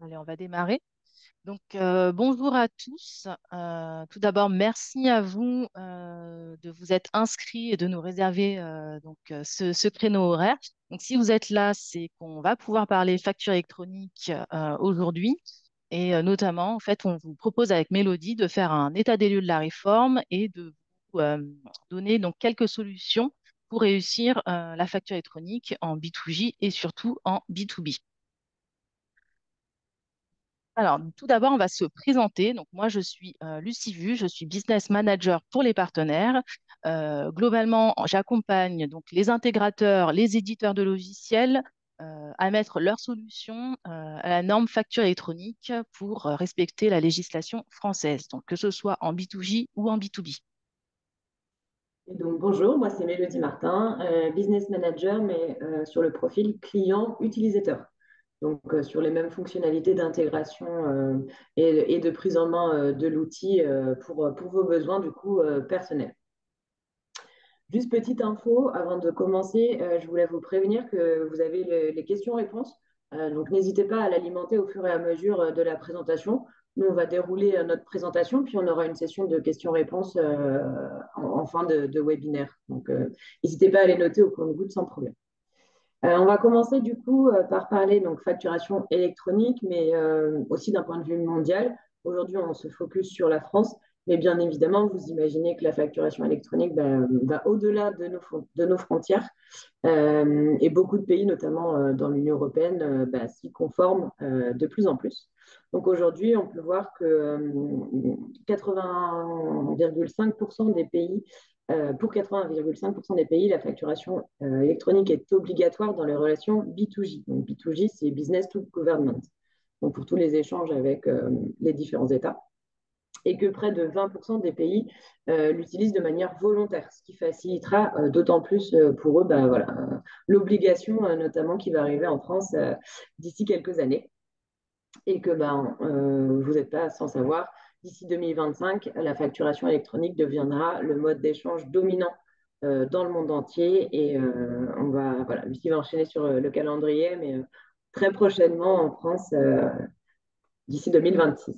Allez, on va démarrer. Bonjour à tous. Tout d'abord, merci à vous de vous être inscrits et de nous réserver ce créneau horaire. Donc, si vous êtes là, c'est qu'on va pouvoir parler facture électronique aujourd'hui. Notamment, en fait, on vous propose avec Mélodie de faire un état des lieux de la réforme et de vous donner donc quelques solutions pour réussir la facture électronique en B2J et surtout en B2B. Alors, tout d'abord, on va se présenter. Donc, moi, je suis Lucie Vu, je suis business manager pour les partenaires. Globalement, j'accompagne donc les intégrateurs, les éditeurs de logiciels à mettre leurs solutions à la norme facture électronique pour respecter la législation française, donc que ce soit en B2J ou en B2B. Et donc, bonjour, moi c'est Mélodie Martin, business manager, mais sur le profil client-utilisateur. Donc, sur les mêmes fonctionnalités d'intégration et de prise en main de l'outil pour vos besoins du coup personnels. Juste petite info, avant de commencer, je voulais vous prévenir que vous avez les questions-réponses. Donc, n'hésitez pas à l'alimenter au fur et à mesure de la présentation. Nous, on va dérouler notre présentation, puis on aura une session de questions-réponses en fin de webinaire. Donc, n'hésitez pas à les noter au compte-gouttes sans problème. On va commencer du coup par parler donc facturation électronique, mais aussi d'un point de vue mondial. Aujourd'hui, on se focus sur la France, mais bien évidemment, vous imaginez que la facturation électronique va au-delà de nos frontières. Et beaucoup de pays, notamment dans l'Union européenne, s'y conforment de plus en plus. Donc aujourd'hui, on peut voir que 80,5% des pays pour 80,5% des pays, la facturation électronique est obligatoire dans les relations B2J. Donc B2J, c'est Business to Government, donc pour tous les échanges avec les différents États. Et que près de 20% des pays l'utilisent de manière volontaire, ce qui facilitera d'autant plus pour eux l'obligation notamment qui va arriver en France d'ici quelques années. Et que vous n'êtes pas sans savoir, d'ici 2025, la facturation électronique deviendra le mode d'échange dominant dans le monde entier. Et voilà, Lucie va enchaîner sur le calendrier, mais très prochainement en France, d'ici 2026.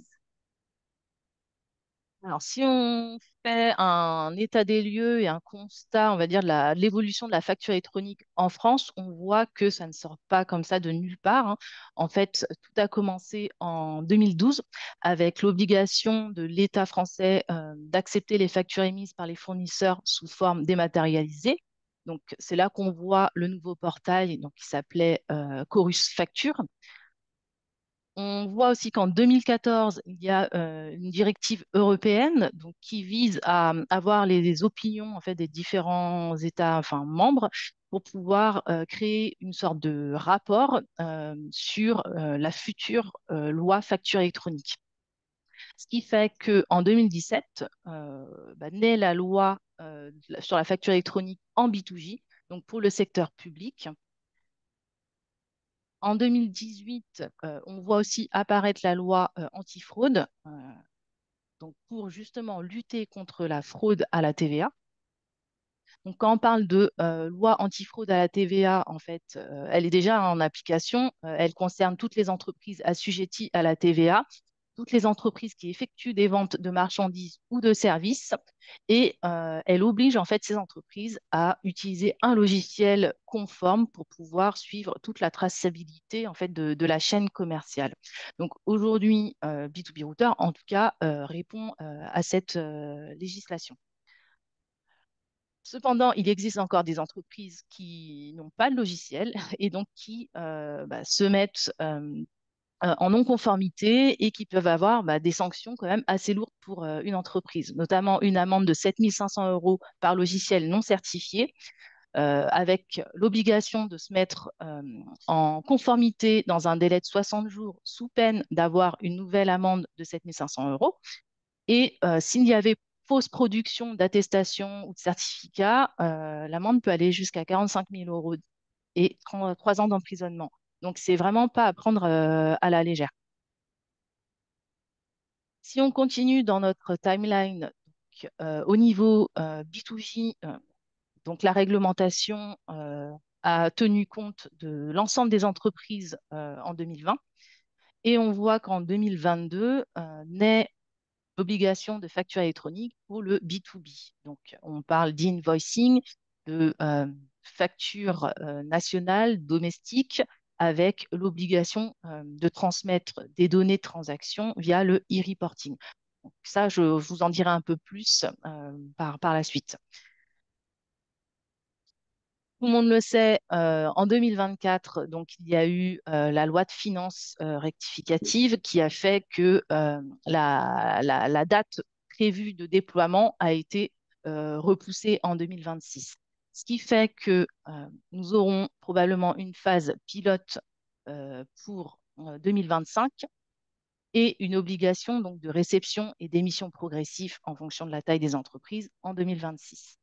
Alors, si on fait un état des lieux et un constat, on va dire, de l'évolution de la facture électronique en France, on voit que ça ne sort pas comme ça de nulle part, hein. En fait, tout a commencé en 2012 avec l'obligation de l'État français d'accepter les factures émises par les fournisseurs sous forme dématérialisée. Donc, c'est là qu'on voit le nouveau portail donc, qui s'appelait Chorus Facture. On voit aussi qu'en 2014, il y a une directive européenne donc, qui vise à avoir les opinions en fait, des différents États enfin, membres pour pouvoir créer une sorte de rapport sur la future loi facture électronique. Ce qui fait qu'en 2017, naît la loi sur la facture électronique en B2J, donc pour le secteur public. En 2018, on voit aussi apparaître la loi antifraude, donc pour justement lutter contre la fraude à la TVA. Donc, quand on parle de loi antifraude à la TVA, en fait, elle est déjà en application. Elle concerne toutes les entreprises assujetties à la TVA, toutes les entreprises qui effectuent des ventes de marchandises ou de services. Et elle oblige en fait ces entreprises à utiliser un logiciel conforme pour pouvoir suivre toute la traçabilité en fait de la chaîne commerciale. Donc aujourd'hui, B2B Router, en tout cas, répond à cette législation. Cependant, il existe encore des entreprises qui n'ont pas de logiciel et donc qui se mettent en non-conformité et qui peuvent avoir des sanctions quand même assez lourdes pour une entreprise, notamment une amende de 7 500 euros par logiciel non certifié, avec l'obligation de se mettre en conformité dans un délai de 60 jours sous peine d'avoir une nouvelle amende de 7 500 euros. Et s'il y avait fausse production d'attestation ou de certificat, l'amende peut aller jusqu'à 45 000 euros et 3 ans d'emprisonnement. Donc, c'est vraiment pas à prendre à la légère. Si on continue dans notre timeline, au niveau B2J, donc la réglementation a tenu compte de l'ensemble des entreprises en 2020 Et on voit qu'en 2022 naît l'obligation de facture électronique pour le B2B. Donc, on parle d'invoicing, de facture nationale, domestique, avec l'obligation de transmettre des données de transaction via le e-reporting. Donc, ça, je vous en dirai un peu plus par la suite. Tout le monde le sait, en 2024, donc, il y a eu la loi de finances rectificative qui a fait que la date prévue de déploiement a été repoussée en 2026. Ce qui fait que nous aurons probablement une phase pilote pour 2025 et une obligation donc, de réception et d'émission progressive en fonction de la taille des entreprises en 2026.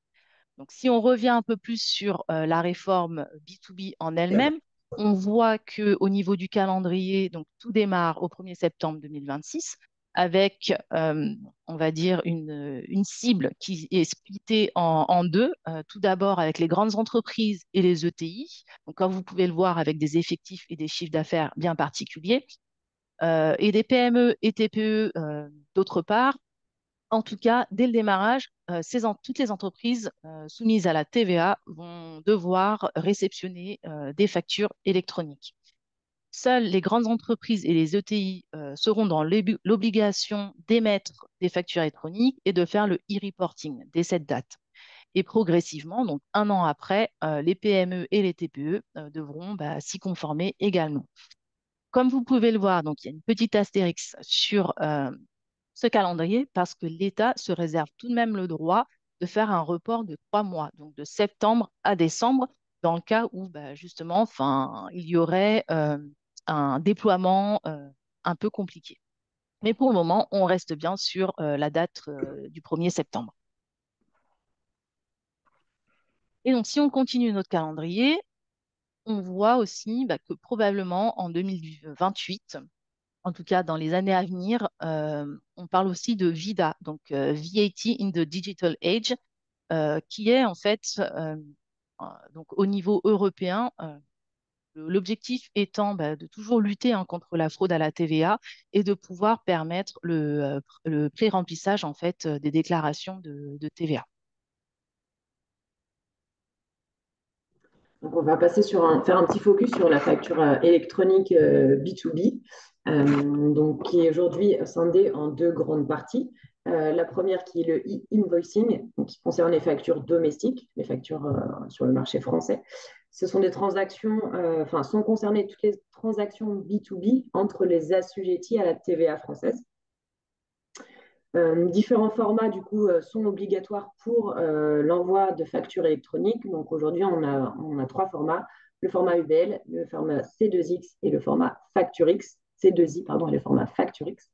Donc, si on revient un peu plus sur la réforme B2B en elle-même, on voit qu'au niveau du calendrier, donc, tout démarre au 1er septembre 2026 avec, on va dire, une cible qui est splittée en deux. Tout d'abord avec les grandes entreprises et les ETI, donc, comme vous pouvez le voir, avec des effectifs et des chiffres d'affaires bien particuliers, et des PME et TPE d'autre part. En tout cas, dès le démarrage, toutes les entreprises soumises à la TVA vont devoir réceptionner des factures électroniques. Seules les grandes entreprises et les ETI seront dans l'obligation d'émettre des factures électroniques et de faire le e-reporting dès cette date. Et progressivement, donc un an après, les PME et les TPE devront s'y conformer également. Comme vous pouvez le voir, donc il y a une petite astérix sur ce calendrier parce que l'État se réserve tout de même le droit de faire un report de 3 mois, donc de septembre à décembre, dans le cas où justement, enfin, il y aurait un déploiement un peu compliqué. Mais pour le moment, on reste bien sur la date du 1er septembre. Et donc, si on continue notre calendrier, on voit aussi que probablement en 2028, en tout cas dans les années à venir, on parle aussi de VIDA, donc VAT in the Digital Age, qui est en fait, donc au niveau européen, l'objectif étant de toujours lutter contre la fraude à la TVA et de pouvoir permettre le pré-remplissage en fait des déclarations de TVA. Donc, on va passer faire un petit focus sur la facture électronique B2B, donc, qui est aujourd'hui scindée en deux grandes parties. La première qui est le e-invoicing, qui concerne les factures domestiques, les factures sur le marché français. Ce sont des transactions, sont concernées toutes les transactions B2B entre les assujettis à la TVA française. Différents formats, du coup, sont obligatoires pour l'envoi de factures électroniques. Donc aujourd'hui, on a trois formats, le format UBL, le format C2X et le format FactureX, C2I, pardon, et le format FactureX.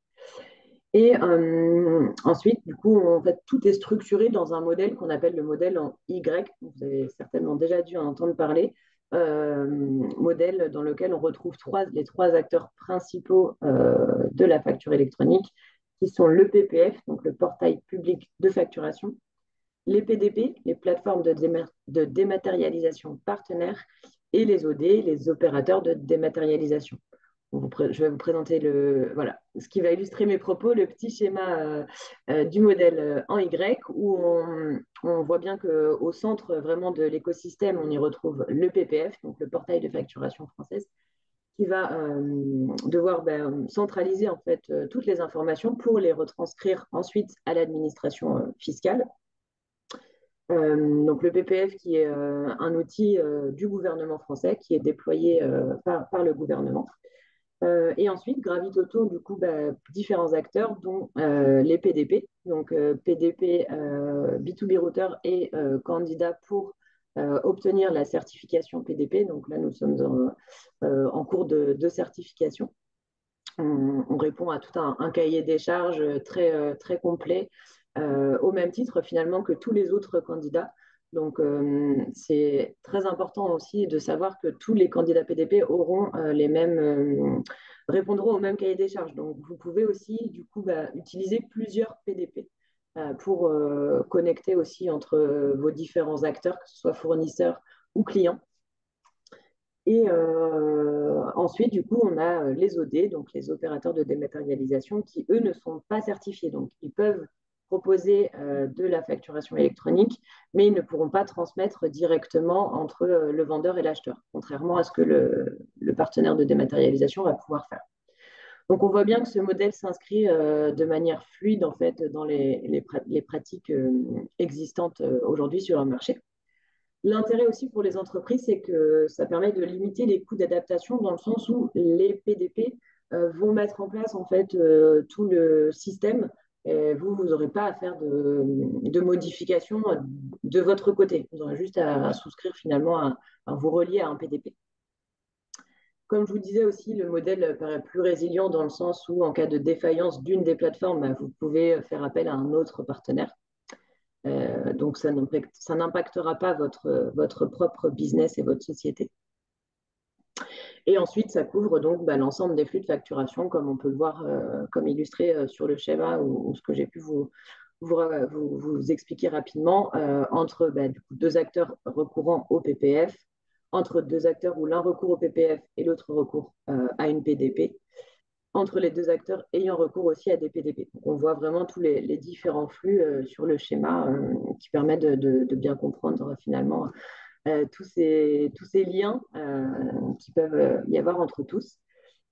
Et ensuite, du coup, en fait, tout est structuré dans un modèle qu'on appelle le modèle en Y. Vous avez certainement déjà dû en entendre parler. Modèle dans lequel on retrouve les trois acteurs principaux de la facture électronique, qui sont le PPF, donc le portail public de facturation, les PDP, les plateformes de dématérialisation partenaires, et les OD, les opérateurs de dématérialisation. Je vais vous présenter voilà, ce qui va illustrer mes propos, le petit schéma du modèle en Y, où on voit bien qu'au centre vraiment de l'écosystème, on y retrouve le PPF, donc le portail de facturation française, qui va devoir centraliser en fait toutes les informations pour les retranscrire ensuite à l'administration fiscale. Donc le PPF qui est un outil du gouvernement français qui est déployé par le gouvernement. Et ensuite, gravitent autour du coup différents acteurs, dont les PDP, donc PDP, B2B Router et candidats pour obtenir la certification PDP. Donc là, nous sommes en cours de certification. On répond à tout un cahier des charges très complet, au même titre finalement que tous les autres candidats. Donc, c'est très important aussi de savoir que tous les candidats PDP répondront au même cahier des charges. Donc, vous pouvez aussi, du coup, utiliser plusieurs PDP pour connecter aussi entre vos différents acteurs, que ce soit fournisseurs ou clients. Et ensuite, du coup, on a les OD, donc les opérateurs de dématérialisation, qui, eux, ne sont pas certifiés. Donc, ils peuvent proposer de la facturation électronique, mais ils ne pourront pas transmettre directement entre le vendeur et l'acheteur, contrairement à ce que le partenaire de dématérialisation va pouvoir faire. Donc, on voit bien que ce modèle s'inscrit de manière fluide, en fait, dans les pratiques existantes aujourd'hui sur le marché. L'intérêt aussi pour les entreprises, c'est que ça permet de limiter les coûts d'adaptation dans le sens où les PDP vont mettre en place en fait tout le système. Et vous n'aurez pas à faire de modifications de votre côté. Vous aurez juste à souscrire finalement, à vous relier à un PDP. Comme je vous disais aussi, le modèle paraît plus résilient dans le sens où en cas de défaillance d'une des plateformes, bah, vous pouvez faire appel à un autre partenaire. Donc, ça n'impactera pas votre propre business et votre société. Et ensuite, ça couvre donc bah, l'ensemble des flux de facturation, comme on peut le voir, comme illustré sur le schéma ou ce que j'ai pu vous expliquer rapidement, entre bah, du coup, deux acteurs recourant au PPF, entre deux acteurs où l'un recourt au PPF et l'autre recourt à une PDP, entre les deux acteurs ayant recours aussi à des PDP. Donc, on voit vraiment tous les différents flux sur le schéma qui permet de bien comprendre finalement tous ces liens qui peuvent y avoir entre tous.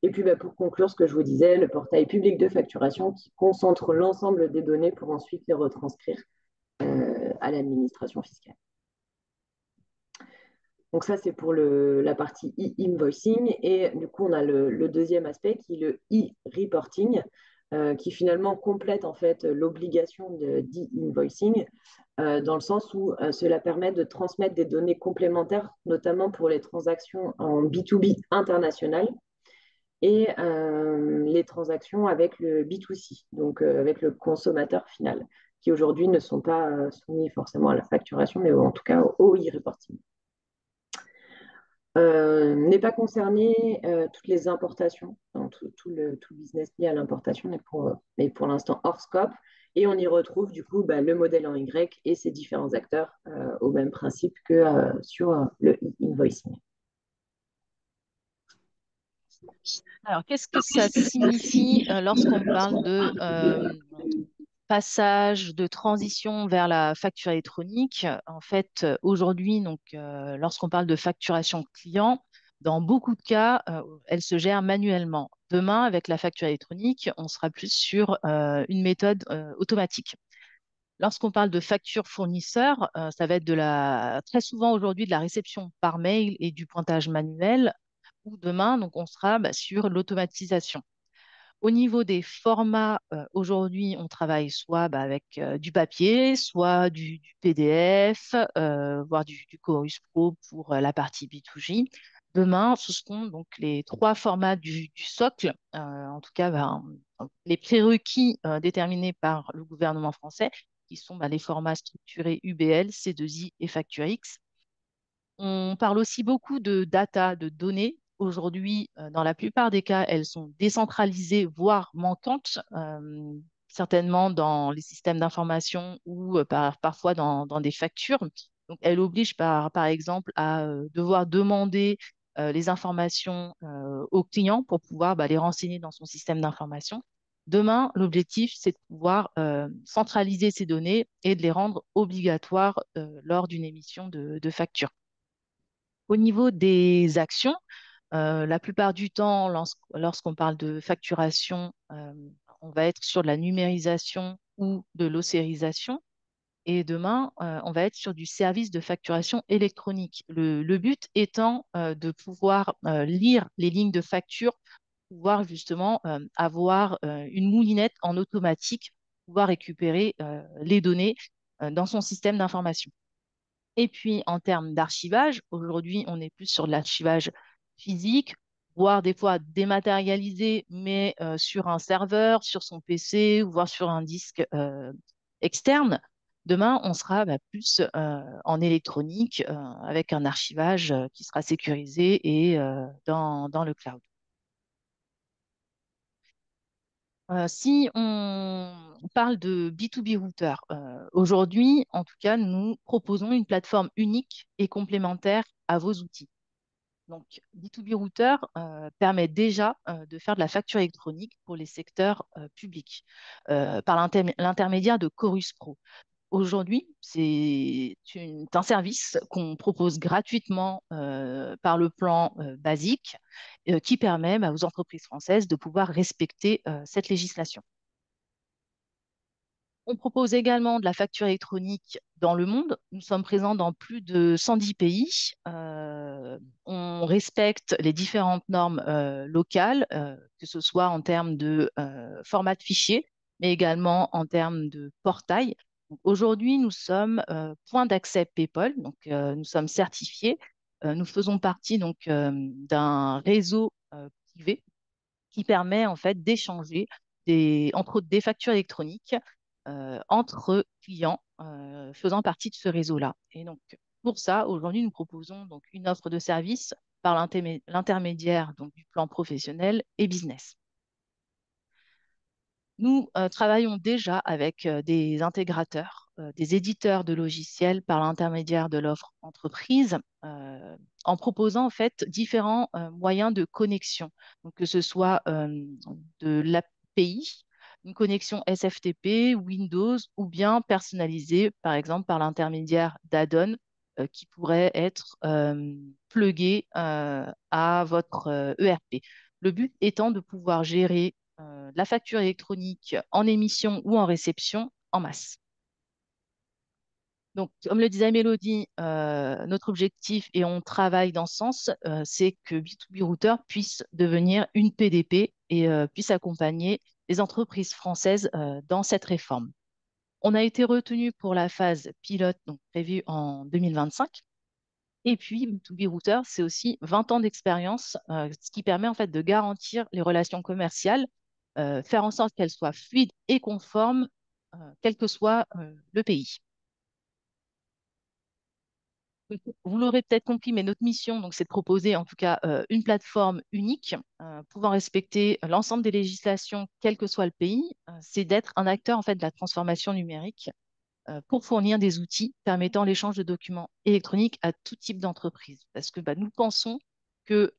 Et puis, bah, pour conclure, ce que je vous disais, le portail public de facturation qui concentre l'ensemble des données pour ensuite les retranscrire à l'administration fiscale. Donc ça, c'est pour la partie e-invoicing. Et du coup, on a le deuxième aspect qui est le e-reporting, qui finalement complète en fait l'obligation d'e-invoicing, dans le sens où cela permet de transmettre des données complémentaires, notamment pour les transactions en B2B international et les transactions avec le B2C, donc avec le consommateur final, qui aujourd'hui ne sont pas soumis forcément à la facturation, mais en tout cas au e-reporting. N'est pas concerné toutes les importations, donc tout le business lié à l'importation est pour l'instant hors scope. Et on y retrouve du coup bah, le modèle en Y et ses différents acteurs au même principe que sur le invoicing. Alors, qu'est-ce que ça signifie lorsqu'on parle de passage, de transition vers la facture électronique? En fait, aujourd'hui, donc, lorsqu'on parle de facturation client, dans beaucoup de cas, elle se gère manuellement. Demain, avec la facture électronique, on sera plus sur une méthode automatique. Lorsqu'on parle de facture fournisseur, ça va être très souvent aujourd'hui de la réception par mail et du pointage manuel, ou demain, donc on sera sur l'automatisation. Au niveau des formats, aujourd'hui, on travaille soit avec du papier, soit du PDF, voire du Chorus Pro pour la partie B2J. Demain, ce seront donc les trois formats du socle, en tout cas les prérequis déterminés par le gouvernement français, qui sont les formats structurés UBL, C2I et FactureX. On parle aussi beaucoup de data, de données. Aujourd'hui, dans la plupart des cas, elles sont décentralisées, voire manquantes, certainement dans les systèmes d'information ou parfois dans des factures. Donc, elles obligent par exemple à devoir demander les informations aux clients pour pouvoir les renseigner dans son système d'information. Demain, l'objectif, c'est de pouvoir centraliser ces données et de les rendre obligatoires lors d'une émission de facture. Au niveau des actions, la plupart du temps, lorsqu'on parle de facturation, on va être sur de la numérisation ou de l'ossérisation. Et demain, on va être sur du service de facturation électronique. Le but étant de pouvoir lire les lignes de facture, pouvoir justement avoir une moulinette en automatique, pouvoir récupérer les données dans son système d'information. Et puis, en termes d'archivage, aujourd'hui, on est plus sur de l'archivage physique, voire des fois dématérialisé, mais sur un serveur, sur son PC, ou voire sur un disque externe. Demain, on sera plus en électronique, avec un archivage qui sera sécurisé et dans le cloud. Si on parle de B2B router, aujourd'hui, en tout cas, nous proposons une plateforme unique et complémentaire à vos outils. Donc, B2B Router permet déjà de faire de la facture électronique pour les secteurs publics par l'intermédiaire de Chorus Pro. Aujourd'hui, un service qu'on propose gratuitement par le plan basique qui permet aux entreprises françaises de pouvoir respecter cette législation. On propose également de la facture électronique dans le monde. Nous sommes présents dans plus de 110 pays. On respecte les différentes normes locales, que ce soit en termes de format de fichier, mais également en termes de portail. Donc, aujourd'hui, nous sommes point d'accès PayPal, donc nous sommes certifiés. Nous faisons partie donc d'un réseau privé qui permet en fait d'échanger entre autres des factures électroniques entre clients faisant partie de ce réseau-là. Et donc, pour ça, aujourd'hui, nous proposons donc une offre de service par l'intermédiaire donc du plan professionnel et business. Nous travaillons déjà avec des intégrateurs, des éditeurs de logiciels par l'intermédiaire de l'offre entreprise, en proposant en fait différents moyens de connexion, donc que ce soit de l'API, une connexion SFTP, Windows, ou bien personnalisée, par exemple par l'intermédiaire d'add-ons qui pourraient être plugués à votre ERP. Le but étant de pouvoir gérer la facture électronique en émission ou en réception en masse. Donc, comme le disait Mélodie, notre objectif, et on travaille dans ce sens, c'est que B2B Router puisse devenir une PDP et puisse accompagner les entreprises françaises dans cette réforme. On a été retenu pour la phase pilote, donc prévue en 2025. Et puis, B2B Router, c'est aussi 20 ans d'expérience, ce qui permet en fait de garantir les relations commerciales, faire en sorte qu'elles soient fluides et conformes, quel que soit le pays. Vous l'aurez peut-être compris, mais notre mission, donc, c'est de proposer en tout cas une plateforme unique, pouvant respecter l'ensemble des législations, quel que soit le pays. C'est d'être un acteur en fait de la transformation numérique pour fournir des outils permettant l'échange de documents électroniques à tout type d'entreprise. Parce que nous pensons que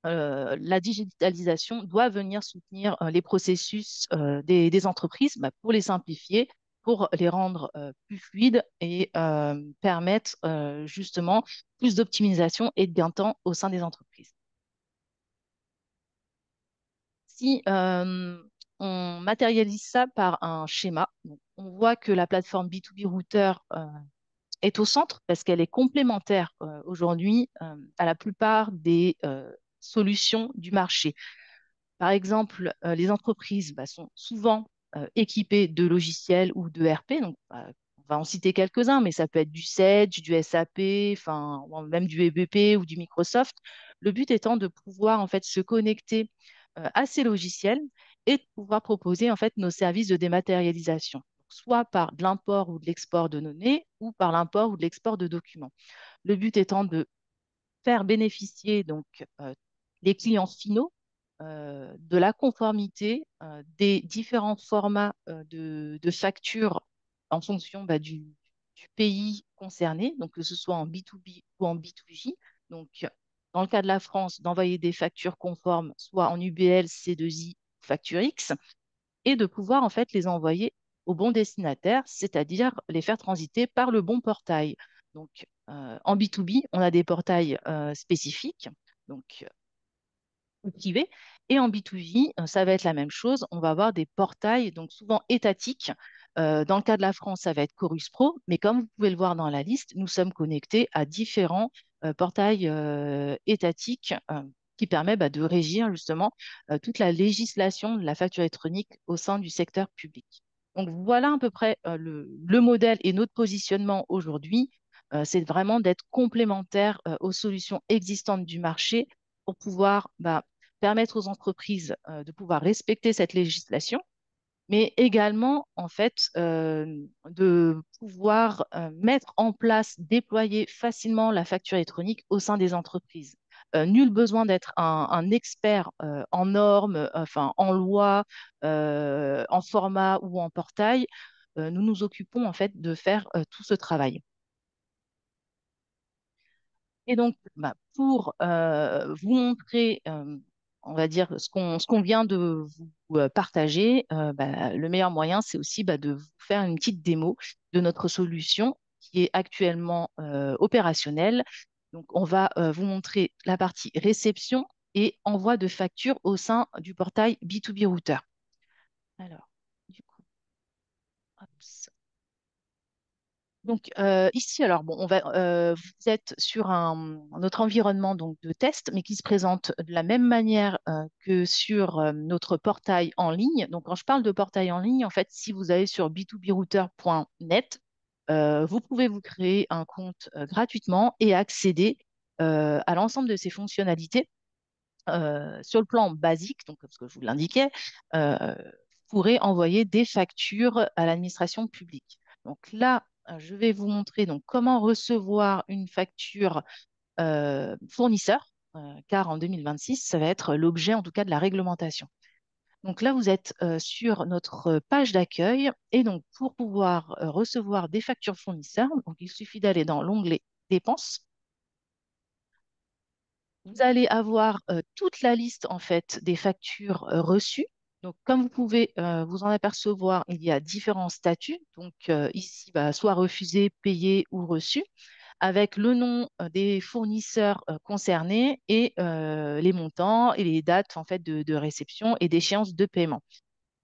la digitalisation doit venir soutenir les processus des entreprises pour les simplifier, pour les rendre plus fluides et permettre justement plus d'optimisation et de gain de temps au sein des entreprises. Si on matérialise ça par un schéma, donc, on voit que la plateforme B2B Router est au centre parce qu'elle est complémentaire aujourd'hui à la plupart des solutions du marché. Par exemple, les entreprises sont souvent équipées de logiciels ou de RP. Donc, on va en citer quelques-uns, mais ça peut être du Sage, du SAP, enfin, ou même du EBP ou du Microsoft. Le but étant de pouvoir en fait se connecter à ces logiciels et de pouvoir proposer en fait nos services de dématérialisation, soit par de l'import ou de l'export de données, ou par l'import ou de l'export de documents. Le but étant de faire bénéficier donc les clients finaux de la conformité des différents formats de factures en fonction du pays concerné, donc que ce soit en B2B ou en B2J. Donc, dans le cas de la France, d'envoyer des factures conformes, soit en UBL, C2I, Facture X, et de pouvoir en fait les envoyer au bon destinataire, c'est-à-dire les faire transiter par le bon portail. Donc, en B2B, on a des portails spécifiques, donc privé, et en B2J, ça va être la même chose. On va avoir des portails, donc souvent étatiques. Dans le cas de la France, ça va être Chorus Pro, mais comme vous pouvez le voir dans la liste, nous sommes connectés à différents portails étatiques qui permettent de régir justement toute la législation de la facture électronique au sein du secteur public. Donc voilà à peu près le modèle et notre positionnement aujourd'hui. C'est vraiment d'être complémentaire aux solutions existantes du marché pour pouvoir permettre aux entreprises de pouvoir respecter cette législation, mais également en fait de pouvoir mettre en place, déployer facilement la facture électronique au sein des entreprises. Nul besoin d'être un expert en normes, enfin en loi, en format ou en portail. Nous nous occupons en fait de faire tout ce travail. Et donc, pour vous montrer, on va dire, ce qu'on vient de vous partager, le meilleur moyen, c'est aussi de vous faire une petite démo de notre solution qui est actuellement opérationnelle. Donc, on va vous montrer la partie réception et envoi de factures au sein du portail B2B Router. Alors, du coup, hop. Donc ici, alors bon, vous êtes sur notre environnement donc de test, mais qui se présente de la même manière que sur notre portail en ligne. Donc quand je parle de portail en ligne, en fait, si vous allez sur b2brouter.net, vous pouvez vous créer un compte gratuitement et accéder à l'ensemble de ces fonctionnalités. Sur le plan basique, donc comme ce que je vous l'indiquais, vous pourrez envoyer des factures à l'administration publique. Donc là, je vais vous montrer donc comment recevoir une facture fournisseur, car en 2026, ça va être l'objet en tout cas de la réglementation. Donc là, vous êtes sur notre page d'accueil et donc pour pouvoir recevoir des factures fournisseurs, donc il suffit d'aller dans l'onglet dépenses. Vous allez avoir toute la liste en fait des factures reçues. Donc, comme vous pouvez vous en apercevoir, il y a différents statuts. Donc, ici, soit refusé, payé ou reçu, avec le nom des fournisseurs concernés et les montants et les dates en fait de réception et d'échéance de paiement.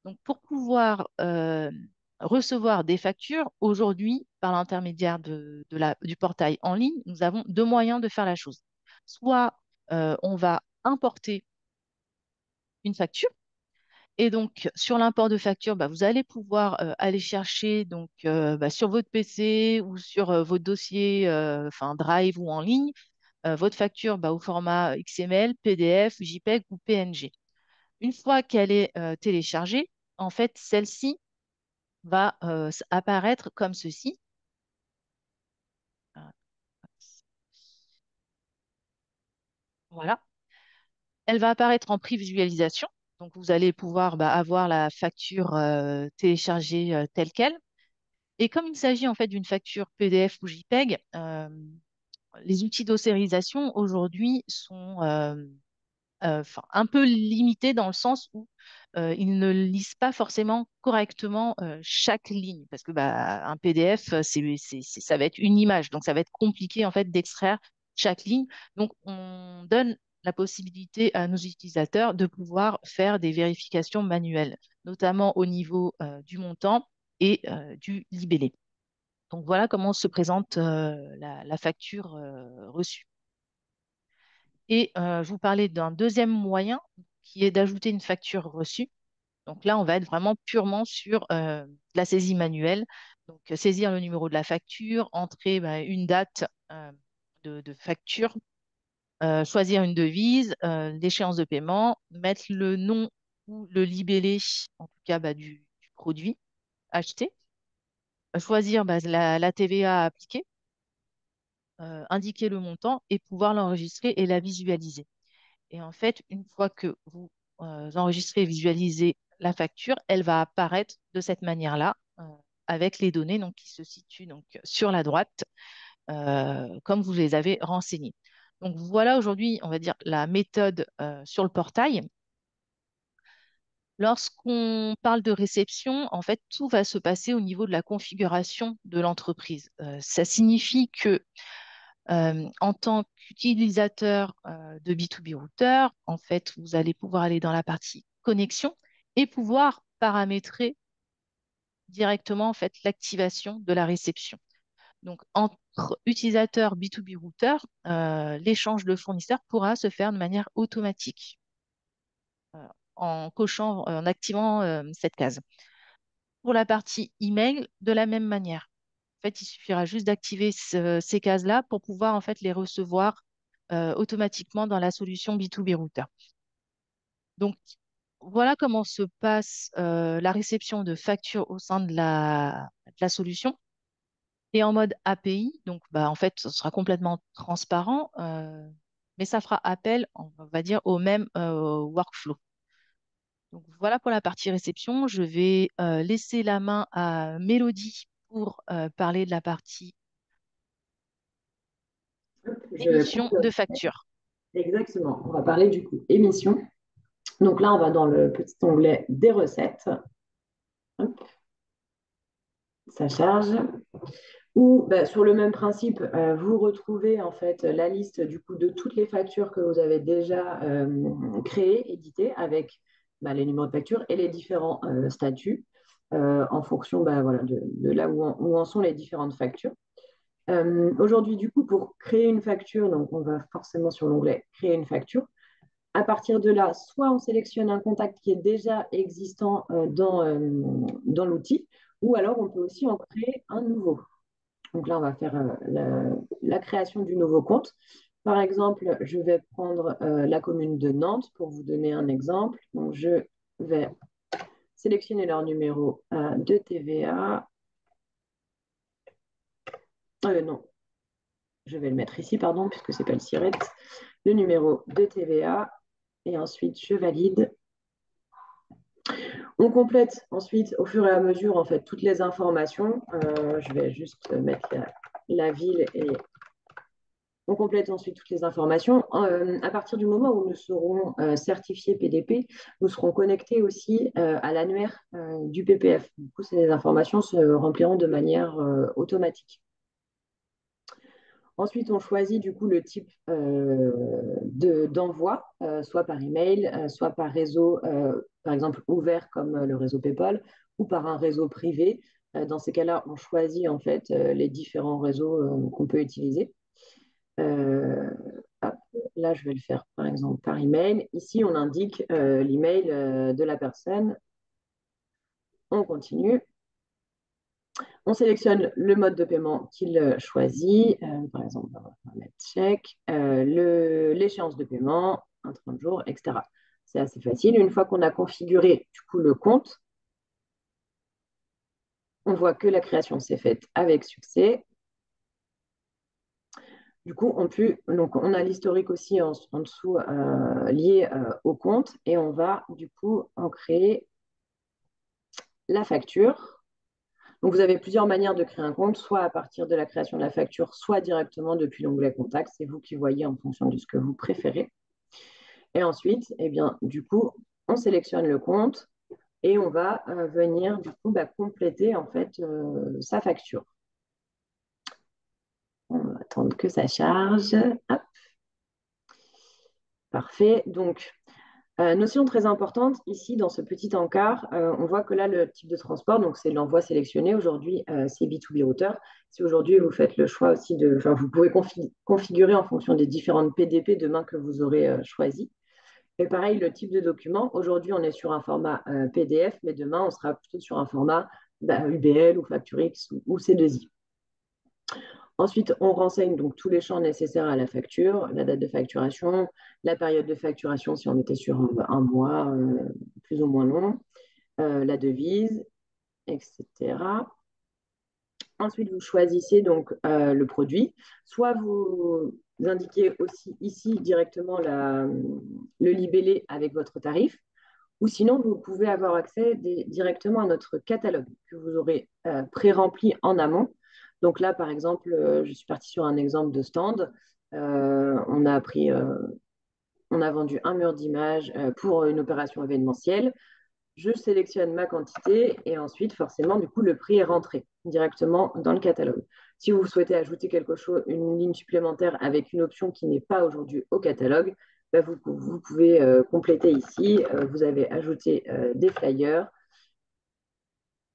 Donc, pour pouvoir recevoir des factures, aujourd'hui, par l'intermédiaire du portail en ligne, nous avons deux moyens de faire la chose. Soit on va importer une facture, et donc sur l'import de facture, vous allez pouvoir aller chercher donc, sur votre PC ou sur votre dossier, enfin Drive ou en ligne, votre facture au format XML, PDF, JPEG ou PNG. Une fois qu'elle est téléchargée, en fait, celle-ci va apparaître comme ceci. Euh, Voilà. Elle va apparaître en prévisualisation. Donc, vous allez pouvoir avoir la facture téléchargée telle qu'elle. Et comme il s'agit en fait d'une facture PDF ou JPEG, les outils d'ossérisation aujourd'hui sont un peu limité dans le sens où ils ne lisent pas forcément correctement chaque ligne parce que un PDF ça va être une image donc ça va être compliqué en fait d'extraire chaque ligne donc on donne la possibilité à nos utilisateurs de pouvoir faire des vérifications manuelles notamment au niveau du montant et du libellé. Donc voilà comment se présente la facture reçue. Et je vous parlais d'un deuxième moyen qui est d'ajouter une facture reçue. Donc là, on va être vraiment purement sur la saisie manuelle. Donc saisir le numéro de la facture, entrer une date de facture, choisir une devise, l'échéance de paiement, mettre le nom ou le libellé, en tout cas du produit acheté, choisir la TVA à appliquer, indiquer le montant et pouvoir l'enregistrer et la visualiser. Et en fait, une fois que vous enregistrez et visualisez la facture, elle va apparaître de cette manière-là, avec les données donc, qui se situent donc, sur la droite, comme vous les avez renseignées. Donc voilà aujourd'hui, on va dire, la méthode sur le portail. Lorsqu'on parle de réception, en fait, tout va se passer au niveau de la configuration de l'entreprise. Ça signifie que en tant qu'utilisateur de B2B Router, en fait, vous allez pouvoir aller dans la partie connexion et pouvoir paramétrer directement en fait l'activation de la réception. Donc, entre utilisateurs B2B Router, l'échange de fournisseurs pourra se faire de manière automatique en activant cette case. Pour la partie email, de la même manière. En fait, il suffira juste d'activer ces cases-là pour pouvoir en fait les recevoir automatiquement dans la solution B2B Router. Donc, voilà comment se passe la réception de factures au sein de la solution. Et en mode API, donc en fait, ce sera complètement transparent, mais ça fera appel, on va dire, au même workflow. Donc voilà pour la partie réception. Je vais laisser la main à Mélodie pour parler de la partie. Je vais émission prendre de facture. exactement. On va parler du coup émission. Donc là, on va dans le petit onglet des recettes. Hop, ça charge. Ou bah, sur le même principe, vous retrouvez en fait la liste du coup de toutes les factures que vous avez déjà créées, éditées avec bah, les numéros de facture et les différents statuts en fonction bah, voilà, de là où en sont les différentes factures. Aujourd'hui, du coup, pour créer une facture, donc on va forcément sur l'onglet créer une facture. À partir de là, soit on sélectionne un contact qui est déjà existant dans l'outil, ou alors on peut aussi en créer un nouveau. Donc là, on va faire la création du nouveau compte. Par exemple, je vais prendre la commune de Nantes pour vous donner un exemple. Donc, je vais sélectionner leur numéro de TVA. Non, je vais le mettre ici, pardon, puisque ce n'est pas le SIRET. Le numéro de TVA. Et ensuite, je valide. On complète ensuite, au fur et à mesure, en fait, toutes les informations. Je vais juste mettre la ville et on complète ensuite toutes les informations. À partir du moment où nous serons certifiés PDP, nous serons connectés aussi à l'annuaire du PPF. Du coup, ces informations se rempliront de manière automatique. Ensuite, on choisit du coup le type d'envoi, soit par email, soit par réseau, par exemple ouvert comme le réseau PayPal, ou par un réseau privé. Dans ces cas-là, on choisit en fait les différents réseaux qu'on peut utiliser. Euh, hop, là, je vais le faire par exemple par email. Ici, on indique l'email de la personne. On continue. On sélectionne le mode de paiement qu'il choisit. Par exemple, on va mettre chèque, l'échéance de paiement, un 30 jours, etc. C'est assez facile. Une fois qu'on a configuré du coup le compte, on voit que la création s'est faite avec succès. Du coup, donc on a l'historique aussi en dessous lié au compte et on va du coup en créer la facture. Donc, vous avez plusieurs manières de créer un compte, soit à partir de la création de la facture, soit directement depuis l'onglet Contact. C'est vous qui voyez en fonction de ce que vous préférez. Et ensuite, eh bien, du coup, on sélectionne le compte et on va venir du coup bah, compléter en fait sa facture. On va attendre que ça charge. Hop, parfait. Donc, notion très importante, ici dans ce petit encart, on voit que là, le type de transport, donc c'est l'envoi sélectionné. Aujourd'hui, c'est B2B router. Si aujourd'hui, vous faites le choix aussi enfin, vous pouvez configurer en fonction des différentes PDP demain que vous aurez choisi. Et pareil, le type de document, aujourd'hui, on est sur un format PDF, mais demain, on sera plutôt sur un format UBL ou Facturix ou C2I. Ensuite, on renseigne donc tous les champs nécessaires à la facture, la date de facturation, la période de facturation si on était sur un mois plus ou moins long, la devise, etc. Ensuite, vous choisissez donc le produit. Soit vous indiquez aussi ici directement le libellé avec votre tarif, ou sinon vous pouvez avoir accès directement à notre catalogue que vous aurez pré-rempli en amont. Donc là, par exemple, je suis partie sur un exemple de stand. On a vendu un mur d'images pour une opération événementielle. Je sélectionne ma quantité et ensuite, forcément, du coup, le prix est rentré directement dans le catalogue. Si vous souhaitez ajouter quelque chose, une ligne supplémentaire avec une option qui n'est pas aujourd'hui au catalogue, bah, vous pouvez compléter ici. Vous avez ajouté des flyers.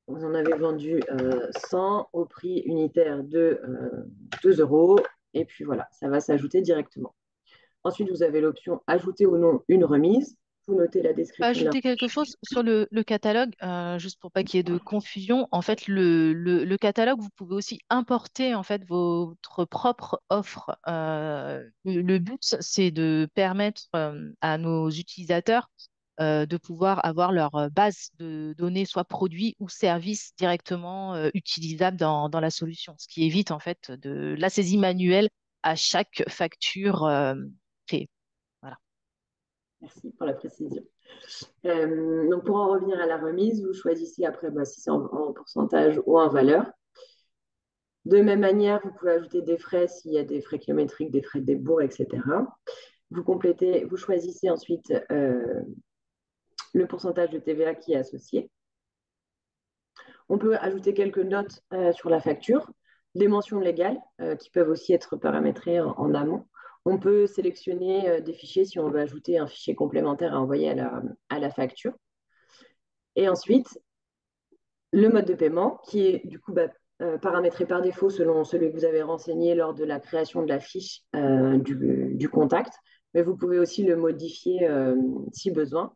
Vous en avez vendu 100 au prix unitaire de 2 euros. Et puis voilà, ça va s'ajouter directement. Ensuite, vous avez l'option ajouter ou non une remise. Vous notez la description de la... Ajouter quelque chose sur le catalogue, juste pour pas qu'il y ait de confusion. En fait, le catalogue, vous pouvez aussi importer en fait votre propre offre. Le but, c'est de permettre à nos utilisateurs de pouvoir avoir leur base de données, soit produits ou services directement utilisables dans la solution, ce qui évite en fait de la saisie manuelle à chaque facture créée. Voilà. Merci pour la précision. Donc pour en revenir à la remise, vous choisissez après bah, si c'est en pourcentage ou en valeur. De même manière, vous pouvez ajouter des frais s'il y a des frais kilométriques, des frais de débours, etc. Vous choisissez ensuite le pourcentage de TVA qui est associé. On peut ajouter quelques notes sur la facture, des mentions légales qui peuvent aussi être paramétrées en amont. On peut sélectionner des fichiers si on veut ajouter un fichier complémentaire à envoyer à la facture. Et ensuite, le mode de paiement qui est du coup paramétré par défaut selon celui que vous avez renseigné lors de la création de la fiche du contact, mais vous pouvez aussi le modifier si besoin.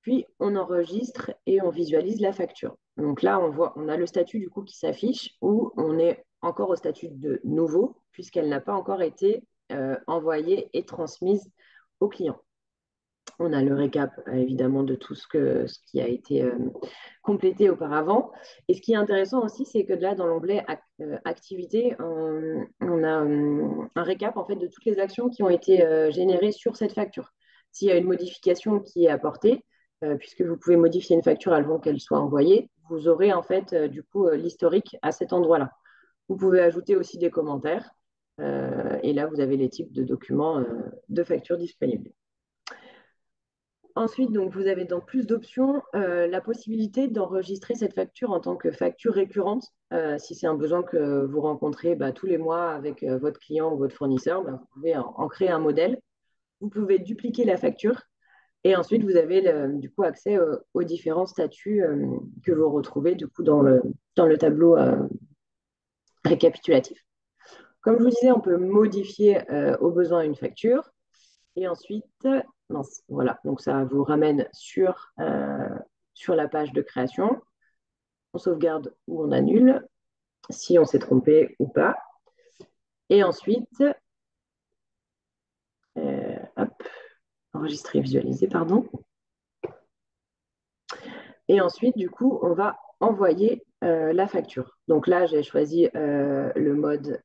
Puis on enregistre et on visualise la facture. Donc là, on a le statut du coup qui s'affiche où on est encore au statut de nouveau puisqu'elle n'a pas encore été envoyée et transmise au client. On a le récap évidemment de tout ce qui a été complété auparavant. Et ce qui est intéressant aussi, c'est que là, dans l'onglet activité, on a un récap en fait de toutes les actions qui ont été générées sur cette facture. S'il y a une modification qui est apportée, puisque vous pouvez modifier une facture avant qu'elle soit envoyée, vous aurez en fait du coup l'historique à cet endroit-là. Vous pouvez ajouter aussi des commentaires. Et là, vous avez les types de documents de factures disponibles. Ensuite, donc, vous avez dans plus d'options la possibilité d'enregistrer cette facture en tant que facture récurrente. Si c'est un besoin que vous rencontrez tous les mois avec votre client ou votre fournisseur, vous pouvez en créer un modèle. Vous pouvez dupliquer la facture et ensuite vous avez du coup accès aux différents statuts que vous retrouvez du coup dans le tableau récapitulatif. Comme je vous disais, on peut modifier au besoin une facture. Et ensuite, mince, voilà, donc ça vous ramène sur la page de création. On sauvegarde ou on annule, si on s'est trompé ou pas. Et ensuite, hop, enregistrer, visualiser, pardon. Et ensuite, du coup, on va envoyer la facture. Donc là, j'ai choisi le mode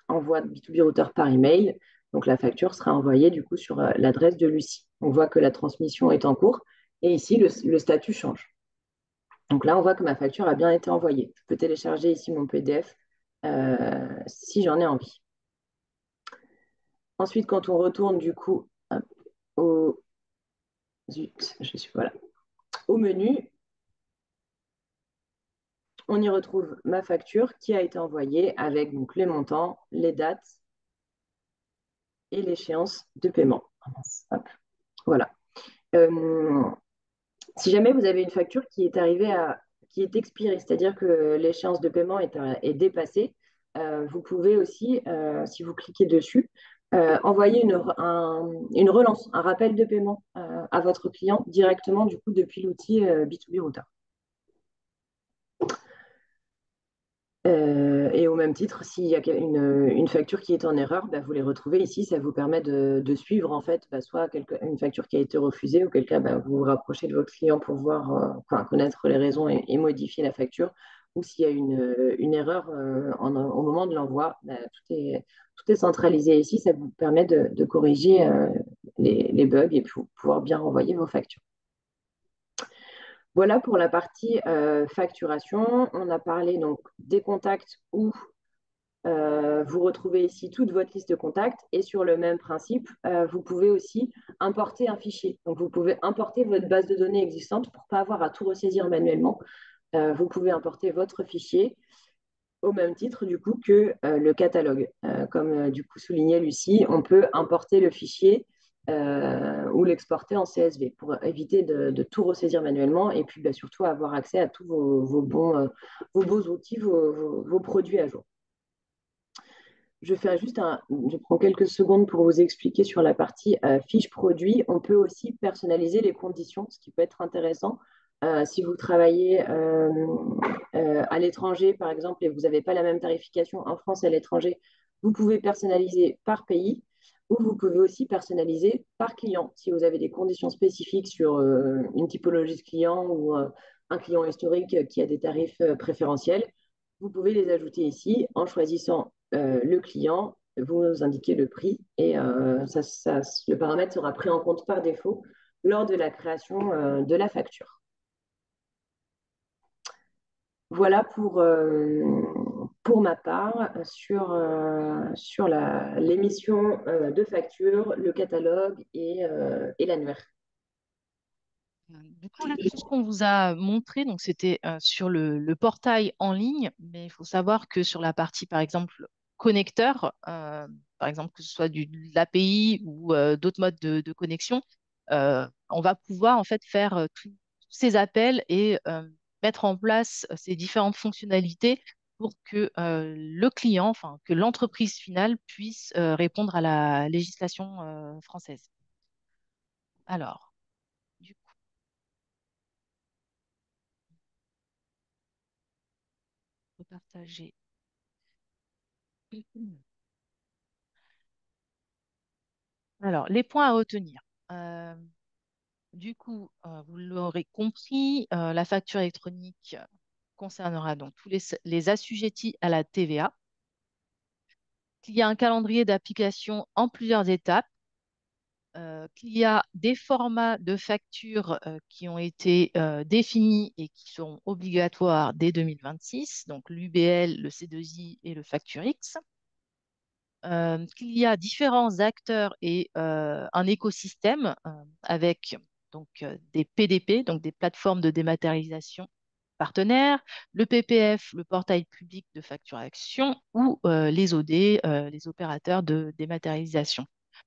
envoi de B2B routeur par email. Donc la facture sera envoyée du coup sur l'adresse de Lucie. On voit que la transmission est en cours et ici le statut change. Donc là, on voit que ma facture a bien été envoyée. Je peux télécharger ici mon PDF si j'en ai envie. Ensuite, quand on retourne du coup au, voilà, au menu, on y retrouve ma facture qui a été envoyée avec donc, les montants, les dates et l'échéance de paiement. Hop, voilà. Si jamais vous avez une facture qui est expirée, c'est-à-dire que l'échéance de paiement est dépassée, vous pouvez aussi, si vous cliquez dessus, envoyer une relance, un rappel de paiement à votre client directement du coup depuis l'outil B2B Router. Et au même titre, s'il y a une facture qui est en erreur, vous les retrouvez ici. Ça vous permet de suivre en fait, soit une facture qui a été refusée, auquel cas vous vous rapprochez de votre client pour voir, connaître les raisons et modifier la facture. Ou s'il y a une erreur au moment de l'envoi, tout est centralisé ici. Ça vous permet de corriger les bugs et pouvoir bien renvoyer vos factures. Voilà pour la partie facturation. On a parlé donc des contacts où vous retrouvez ici toute votre liste de contacts et sur le même principe, vous pouvez aussi importer un fichier. Donc vous pouvez importer votre base de données existante pour ne pas avoir à tout ressaisir manuellement. Vous pouvez importer votre fichier au même titre du coup que le catalogue. Comme du coup soulignait Lucie, on peut importer le fichier ou l'exporter en CSV pour éviter de tout ressaisir manuellement et puis surtout avoir accès à tous vos beaux outils, vos produits à jour. Je prends quelques secondes pour vous expliquer sur la partie fiche produit. On peut aussi personnaliser les conditions, ce qui peut être intéressant. Si vous travaillez à l'étranger, par exemple, et vous n'avez pas la même tarification en France et à l'étranger, vous pouvez personnaliser par pays ou vous pouvez aussi personnaliser par client. Si vous avez des conditions spécifiques sur une typologie de client ou un client historique qui a des tarifs préférentiels, vous pouvez les ajouter ici en choisissant le client, vous indiquez le prix et le paramètre sera pris en compte par défaut lors de la création de la facture. Voilà pour ma part sur l'émission de factures, le catalogue et l'annuaire. Du coup, là, tout ce qu'on vous a montré, donc c'était sur le portail en ligne, mais il faut savoir que sur la partie, par exemple, connecteur, par exemple, que ce soit de l'API ou d'autres modes de connexion, on va pouvoir en fait faire tous ces appels et mettre en place ces différentes fonctionnalités pour que le client, enfin, que l'entreprise finale puisse répondre à la législation française. Alors, du coup, partager. Alors, les points à retenir. Euh, du coup, vous l'aurez compris, la facture électronique concernera donc tous les assujettis à la TVA, qu'il y a un calendrier d'application en plusieurs étapes, qu'il y a des formats de factures qui ont été définis et qui sont obligatoires dès 2026, donc l'UBL, le C2I et le FactureX. Qu'il y a différents acteurs et un écosystème avec donc, des PDP, donc des plateformes de dématérialisation partenaires, le PPF, le portail public de facturation, ou les OD, les opérateurs de dématérialisation.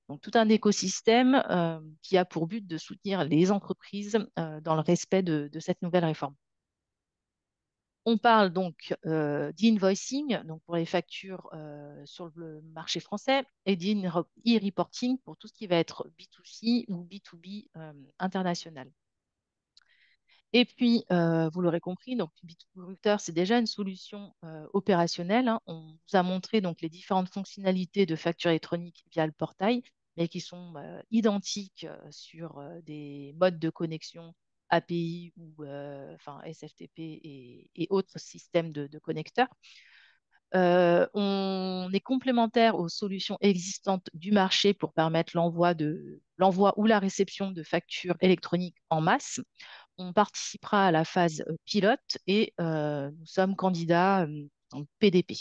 Donc tout un écosystème qui a pour but de soutenir les entreprises dans le respect de cette nouvelle réforme. On parle donc d'invoicing, donc pour les factures sur le marché français, et d'e-reporting pour tout ce qui va être B2C ou B2B international. Et puis, vous l'aurez compris, donc B2B Router, c'est déjà une solution opérationnelle, hein. On vous a montré donc les différentes fonctionnalités de facture électronique via le portail, mais qui sont identiques sur des modes de connexion API ou enfin, SFTP et autres systèmes de connecteurs. On est complémentaire aux solutions existantes du marché pour permettre l'envoi ou la réception de factures électroniques en masse. On participera à la phase pilote et nous sommes candidats en PDP.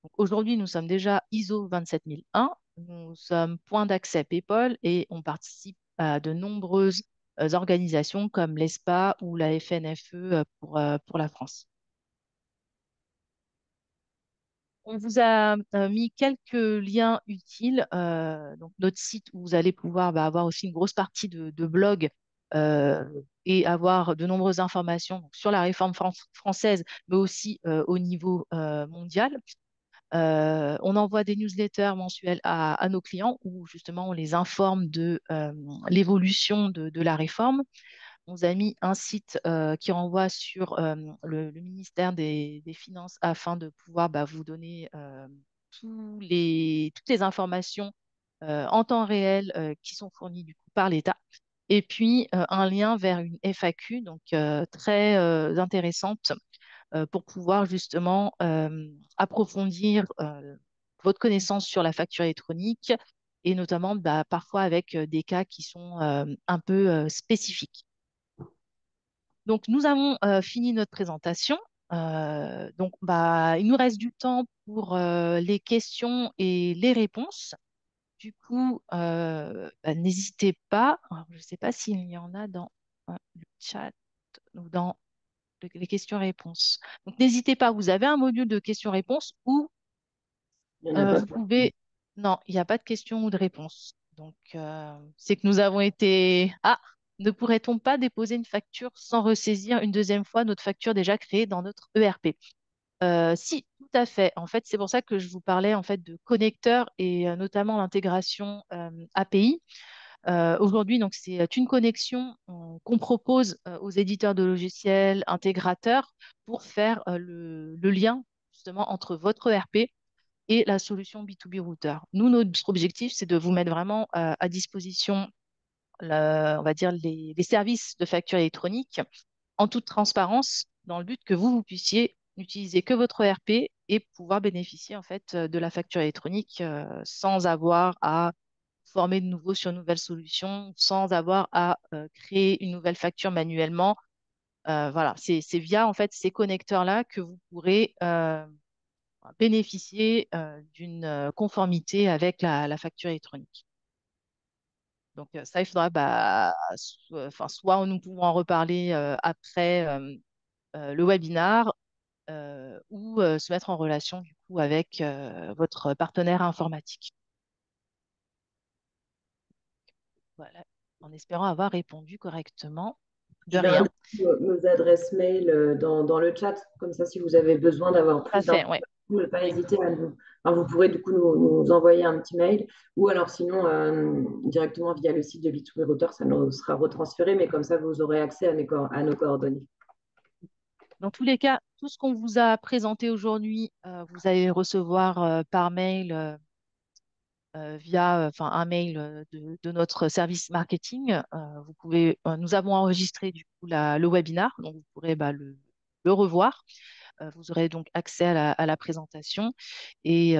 Donc, aujourd'hui, nous sommes déjà ISO 27001, nous sommes point d'accès PayPal et on participe à de nombreuses organisations comme l'ESPA ou la FNFE pour la France. On vous a mis quelques liens utiles, donc notre site où vous allez pouvoir avoir aussi une grosse partie de blog euh, et avoir de nombreuses informations donc, sur la réforme française, mais aussi au niveau mondial. On envoie des newsletters mensuels à nos clients où justement on les informe de l'évolution de la réforme. On vous a mis un site qui renvoie sur le ministère des Finances afin de pouvoir vous donner toutes les informations en temps réel qui sont fournies du coup par l'État. Et puis un lien vers une FAQ, donc très intéressante pour pouvoir justement approfondir votre connaissance sur la facture électronique et notamment parfois avec des cas qui sont un peu spécifiques. Donc, nous avons fini notre présentation. Donc, il nous reste du temps pour les questions et les réponses. Du coup, n'hésitez pas. Alors, je ne sais pas s'il y en a dans le chat ou dans les questions-réponses. Donc, n'hésitez pas. Vous avez un module de questions-réponses où Il n'y en a pas vous pour. pouvez. Non, il n'y a pas de questions ou de réponses. Donc, c'est que nous avons été. Ah, ne pourrait-on pas déposer une facture sans ressaisir une deuxième fois notre facture déjà créée dans notre ERP? Si, tout à fait. En fait, c'est pour ça que je vous parlais en fait de connecteurs et notamment l'intégration API. Aujourd'hui, donc, c'est une connexion qu'on propose aux éditeurs de logiciels, intégrateurs, pour faire le lien justement entre votre ERP et la solution B2B Router. Nous, notre objectif, c'est de vous mettre vraiment à disposition, on va dire, les services de facture électronique en toute transparence, dans le but que vous puissiez n'utiliser que votre ERP et pouvoir bénéficier en fait de la facture électronique sans avoir à former de nouveau sur une nouvelle solution, sans avoir à créer une nouvelle facture manuellement Voilà, c'est via en fait ces connecteurs-là que vous pourrez bénéficier d'une conformité avec la facture électronique. Donc ça, il faudra, bah, enfin, soit nous pouvons en reparler après le webinar ou se mettre en relation du coup avec votre partenaire informatique. Voilà, en espérant avoir répondu correctement. De Je vais rien. indiquer nos adresses mail dans le chat, comme ça, si vous avez besoin d'avoir plus Parfait, ouais. d'informations, ne pas Oui. hésiter à nous. Enfin, vous pourrez du coup nous envoyer un petit mail, ou alors sinon directement via le site de Bitouri Router, ça nous sera retransféré, mais comme ça, vous aurez accès à nos coordonnées. Dans tous les cas, tout ce qu'on vous a présenté aujourd'hui, vous allez recevoir par mail via enfin, un mail de notre service marketing. Nous avons enregistré du coup le webinar, donc vous pourrez bah, le revoir. Vous aurez donc accès à la présentation. Et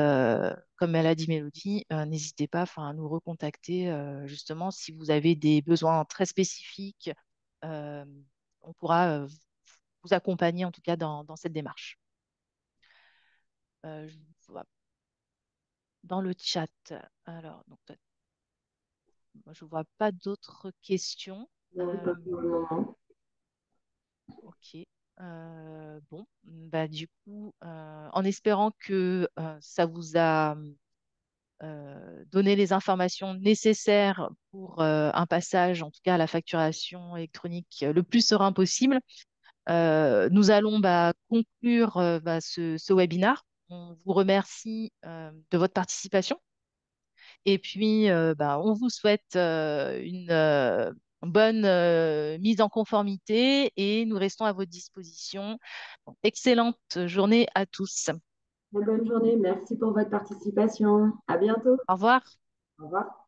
comme elle a dit Mélodie, n'hésitez pas enfin, à nous recontacter justement si vous avez des besoins très spécifiques. euh, on pourra vous accompagner en tout cas dans cette démarche. Je vois dans le chat. Alors, donc, moi, je vois pas d'autres questions. Non, Euh, pas pour le moment. ok. Bon, bah, du coup, en espérant que ça vous a donné les informations nécessaires pour un passage, en tout cas à la facturation électronique le plus serein possible, nous allons bah, conclure bah, ce webinaire. On vous remercie de votre participation. Et puis, bah, on vous souhaite une bonne mise en conformité et nous restons à votre disposition. Donc, excellente journée à tous. Bonne journée, merci pour votre participation. À bientôt. Au revoir. Au revoir.